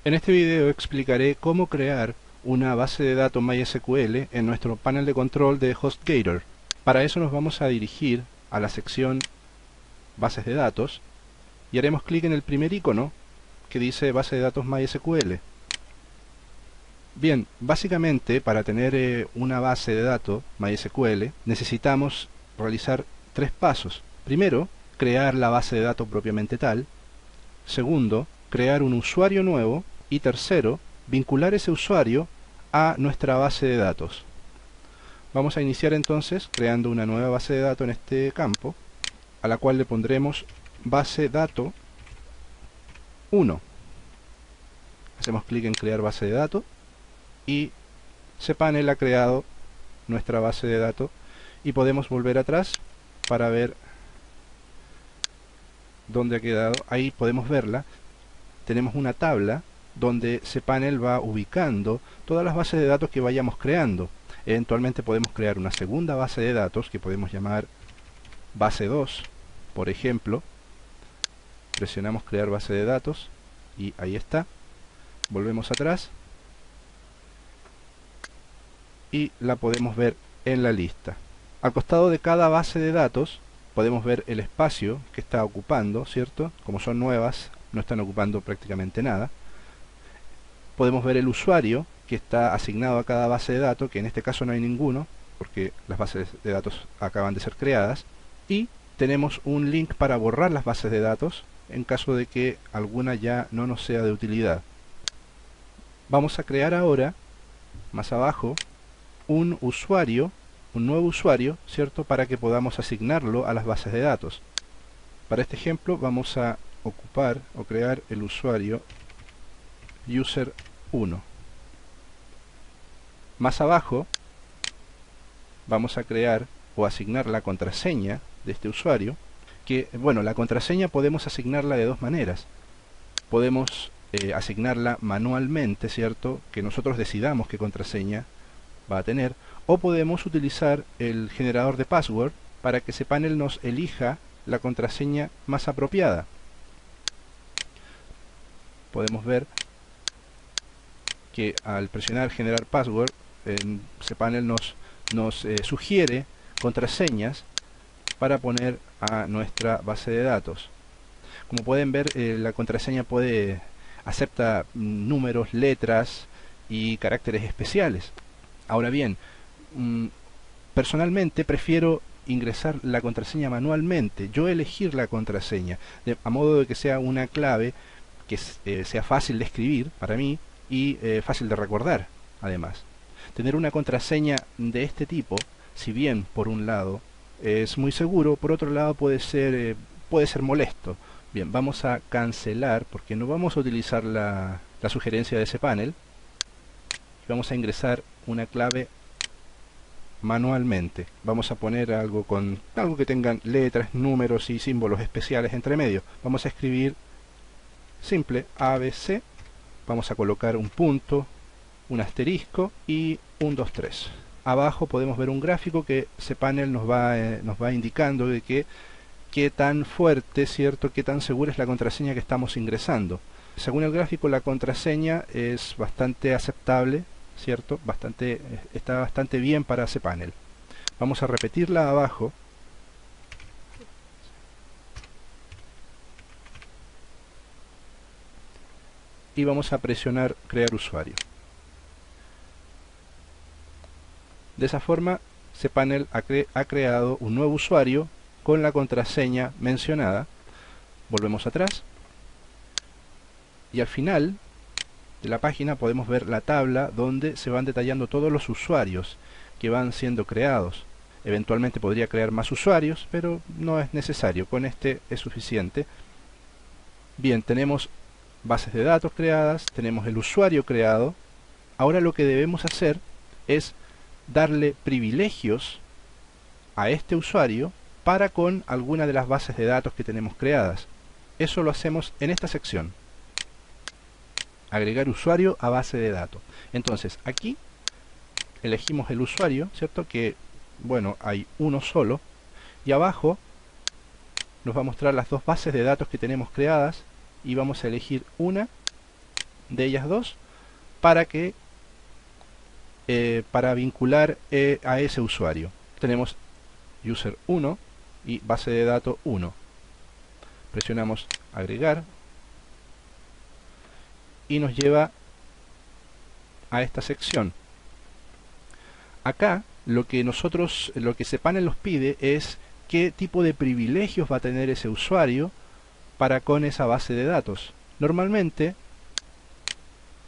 En este video explicaré cómo crear una base de datos MySQL en nuestro panel de control de HostGator. Para eso nos vamos a dirigir a la sección Bases de datos y haremos clic en el primer icono que dice Base de datos MySQL. Bien, básicamente para tener una base de datos MySQL necesitamos realizar tres pasos. Primero, crear la base de datos propiamente tal. Segundo, crear un usuario nuevo. Y tercero, vincular ese usuario a nuestra base de datos. Vamos a iniciar entonces creando una nueva base de datos en este campo, a la cual le pondremos base dato 1. Hacemos clic en crear base de datos y cPanel ha creado nuestra base de datos y podemos volver atrás para ver dónde ha quedado. Ahí podemos verla. Tenemos una tabla donde cPanel va ubicando todas las bases de datos que vayamos creando. Eventualmente podemos crear una segunda base de datos que podemos llamar base 2, por ejemplo. Presionamos crear base de datos y ahí está. Volvemos atrás y la podemos ver en la lista. Al costado de cada base de datos podemos ver el espacio que está ocupando, ¿cierto? Como son nuevas, no están ocupando prácticamente nada. Podemos ver el usuario que está asignado a cada base de datos, que en este caso no hay ninguno, porque las bases de datos acaban de ser creadas. Y tenemos un link para borrar las bases de datos, en caso de que alguna ya no nos sea de utilidad. Vamos a crear ahora, más abajo, un usuario, un nuevo usuario, ¿cierto? Para que podamos asignarlo a las bases de datos. Para este ejemplo vamos a ocupar o crear el usuario user 1. Más abajo vamos a crear o asignar la contraseña de este usuario, que bueno, la contraseña podemos asignarla de dos maneras. Podemos asignarla manualmente, ¿cierto? Que nosotros decidamos qué contraseña va a tener, o podemos utilizar el generador de password para que cPanel nos elija la contraseña más apropiada. Podemos ver que al presionar generar password, cPanel nos sugiere contraseñas para poner a nuestra base de datos. Como pueden ver, la contraseña acepta números, letras y caracteres especiales. Ahora bien, personalmente prefiero ingresar la contraseña manualmente, yo elegir la contraseña, a modo de que sea una clave que sea fácil de escribir para mí y fácil de recordar. Además, tener una contraseña de este tipo, si bien por un lado es muy seguro, por otro lado puede ser molesto. Bien, vamos a cancelar porque no vamos a utilizar la sugerencia de cPanel. Vamos a ingresar una clave manualmente. Vamos a poner algo que tengan letras, números y símbolos especiales entre medio. Vamos a escribir simple ABC. Vamos a colocar un punto, un asterisco y un 2, 3. Abajo podemos ver un gráfico que cPanel nos va indicando de qué tan fuerte, ¿cierto? Qué tan segura es la contraseña que estamos ingresando. Según el gráfico, la contraseña es bastante aceptable, ¿cierto? Está bastante bien para cPanel. Vamos a repetirla abajo. Y vamos a presionar crear usuario. De esa forma, cPanel ha creado un nuevo usuario con la contraseña mencionada. Volvemos atrás. Y al final de la página podemos ver la tabla donde se van detallando todos los usuarios que van siendo creados. Eventualmente podría crear más usuarios, pero no es necesario. Con este es suficiente. Bien, tenemos bases de datos creadas, tenemos el usuario creado. Ahora lo que debemos hacer es darle privilegios a este usuario para con alguna de las bases de datos que tenemos creadas. Eso lo hacemos en esta sección. Agregar usuario a base de datos. Entonces aquí elegimos el usuario, ¿cierto? Que bueno, hay uno solo. Y abajo nos va a mostrar las dos bases de datos que tenemos creadas y vamos a elegir una de ellas dos para que para vincular a ese usuario. Tenemos user 1 y base de datos 1. Presionamos agregar y nos lleva a esta sección. Acá lo que cPanel nos pide es qué tipo de privilegios va a tener ese usuario para con esa base de datos. Normalmente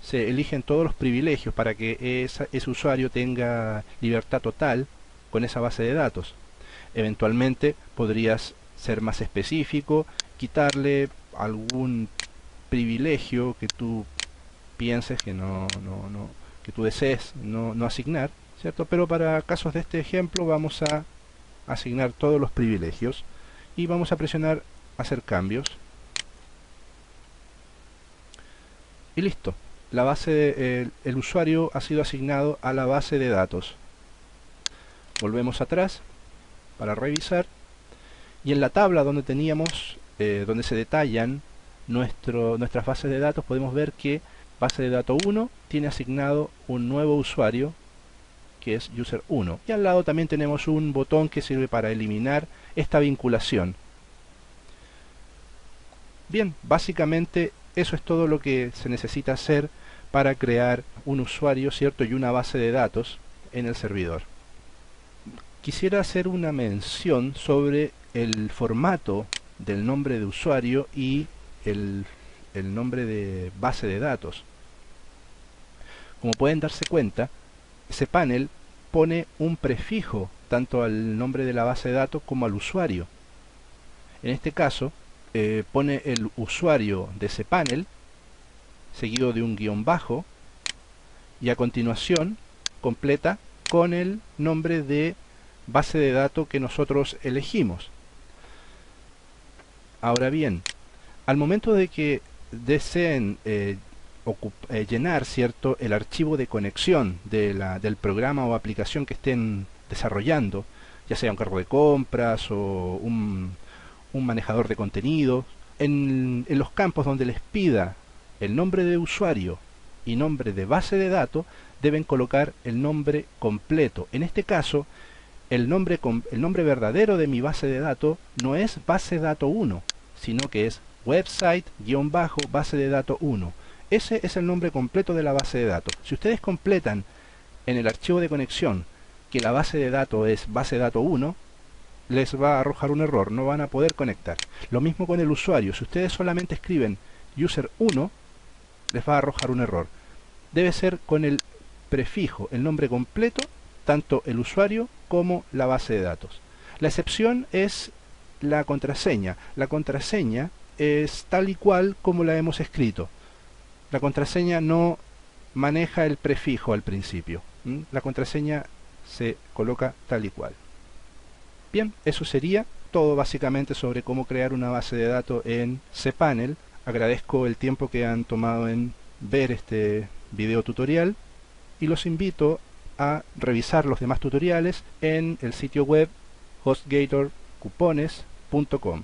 se eligen todos los privilegios para que ese usuario tenga libertad total con esa base de datos. Eventualmente podrías ser más específico, quitarle algún privilegio que tú pienses que que tú desees no asignar, ¿cierto? Pero para casos de este ejemplo vamos a asignar todos los privilegios y vamos a presionar hacer cambios y listo. El usuario ha sido asignado a la base de datos. Volvemos atrás para revisar y en la tabla donde teníamos donde se detallan nuestras bases de datos, podemos ver que base de datos 1 tiene asignado un nuevo usuario que es user 1 y al lado también tenemos un botón que sirve para eliminar esta vinculación. Bien, básicamente eso es todo lo que se necesita hacer para crear un usuario, ¿cierto? Y una base de datos en el servidor. Quisiera hacer una mención sobre el formato del nombre de usuario y el nombre de base de datos. Como pueden darse cuenta, cPanel pone un prefijo tanto al nombre de la base de datos como al usuario. En este caso, pone el usuario de cPanel seguido de un guión bajo y a continuación completa con el nombre de base de datos que nosotros elegimos. Ahora bien, al momento de que deseen llenar, ¿cierto?, el archivo de conexión del programa o aplicación que estén desarrollando, ya sea un carro de compras o un manejador de contenido, en los campos donde les pida el nombre de usuario y nombre de base de datos, deben colocar el nombre completo. En este caso, el nombre verdadero de mi base de datos no es base dato 1, sino que es website-base de datos 1. Ese es el nombre completo de la base de datos. Si ustedes completan en el archivo de conexión que la base de datos es base de datos 1, les va a arrojar un error, no van a poder conectar. Lo mismo con el usuario. Si ustedes solamente escriben user 1, les va a arrojar un error. Debe ser con el prefijo, el nombre completo, tanto el usuario como la base de datos. La excepción es la contraseña. La contraseña es tal y cual como la hemos escrito. La contraseña no maneja el prefijo al principio. La contraseña se coloca tal y cual. Bien, eso sería todo básicamente sobre cómo crear una base de datos en cPanel. Agradezco el tiempo que han tomado en ver este video tutorial y los invito a revisar los demás tutoriales en el sitio web hostgatorcupones.com.